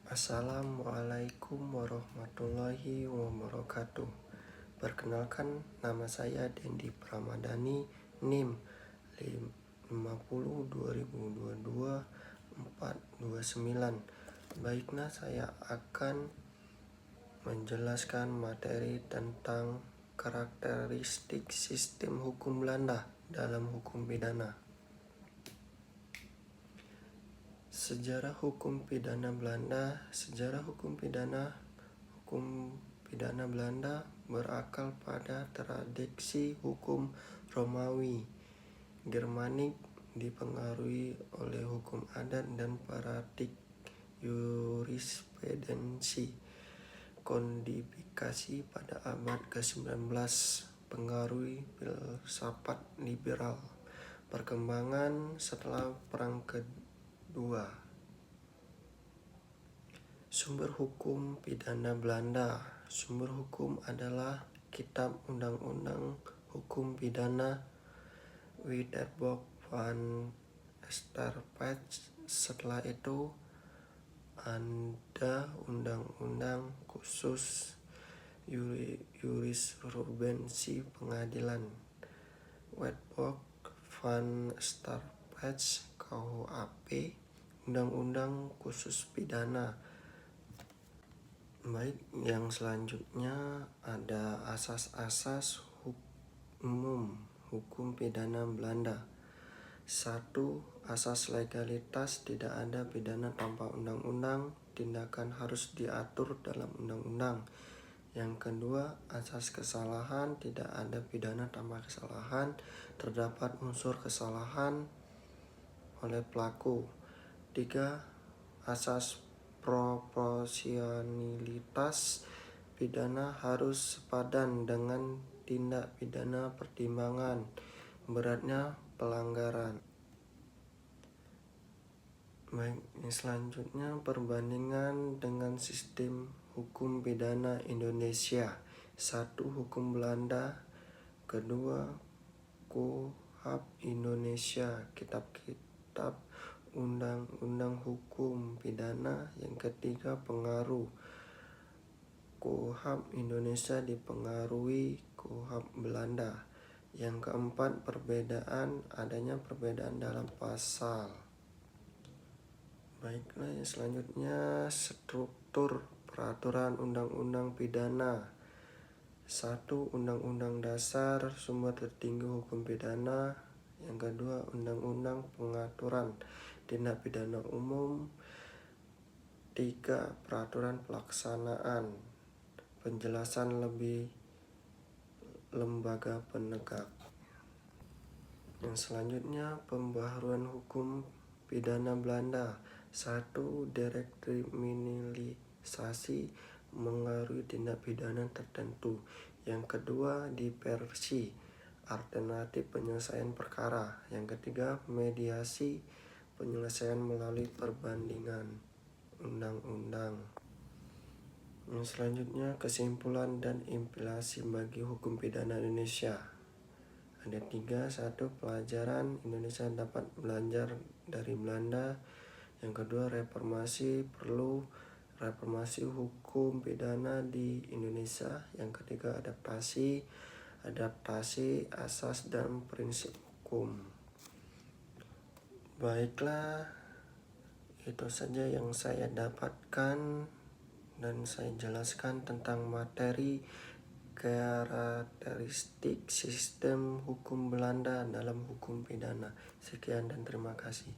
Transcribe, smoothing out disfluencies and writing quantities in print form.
Assalamualaikum warahmatullahi wabarakatuh. Perkenalkan, nama saya Dendi Pramadani, NIM 50 2022 429. Baiklah, saya akan menjelaskan materi tentang karakteristik sistem hukum Belanda dalam hukum pidana. Sejarah hukum pidana Belanda. Hukum pidana Belanda berakar pada tradisi hukum Romawi Germanik, dipengaruhi oleh hukum adat dan paradigma jurisprudensi kodifikasi pada abad ke-19, pengaruhi filsafat liberal, perkembangan setelah Perang Kedua. Sumber hukum pidana Belanda. Sumber hukum adalah Kitab Undang-Undang Hukum Pidana Wittenberg van Strafrecht. Setelah itu ada Undang-Undang Khusus Jurisprudensi Pengadilan Wittenberg van Strafrecht KUHP. Undang-Undang Khusus Pidana. Baik, yang selanjutnya ada asas-asas umum hukum pidana Belanda. 1. Asas legalitas, tidak ada pidana tanpa undang-undang, tindakan harus diatur dalam undang-undang. Yang kedua, asas kesalahan, tidak ada pidana tanpa kesalahan, terdapat unsur kesalahan oleh pelaku. 3. Asas proporsionalitas, pidana harus sepadan dengan tindak pidana, pertimbangan beratnya pelanggaran. Baik, ini selanjutnya perbandingan dengan sistem hukum pidana Indonesia. 1. Hukum Belanda. 2. KUHP Indonesia, kitab-kitab undang-undang hukum pidana. Yang ketiga, pengaruh KUHP Indonesia dipengaruhi KUHP Belanda. Yang keempat, adanya perbedaan dalam pasal. Baiklah, yang selanjutnya struktur peraturan undang-undang pidana. 1. Undang-Undang Dasar, sumber tertinggi hukum pidana. Yang kedua, Undang-Undang Pengaturan Tindak Pidana Umum. 3. Peraturan Pelaksanaan. Penjelasan lebih lembaga penegak. Yang selanjutnya, pembaharuan hukum pidana Belanda. 1. Dekriminalisasi, mengaruhi tindak pidana tertentu. Yang kedua, diversi, alternatif penyelesaian perkara. Yang ketiga, mediasi, penyelesaian melalui perbandingan undang-undang. Yang selanjutnya, kesimpulan dan implikasi bagi hukum pidana Indonesia. Ada 3. 1. Pelajaran, Indonesia dapat belajar dari Belanda. Yang kedua, reformasi, perlu reformasi hukum pidana di Indonesia. Yang ketiga, adaptasi asas dan prinsip hukum. Baiklah, itu saja yang saya dapatkan dan saya jelaskan tentang materi karakteristik sistem hukum Belanda dalam hukum pidana. Sekian dan terima kasih.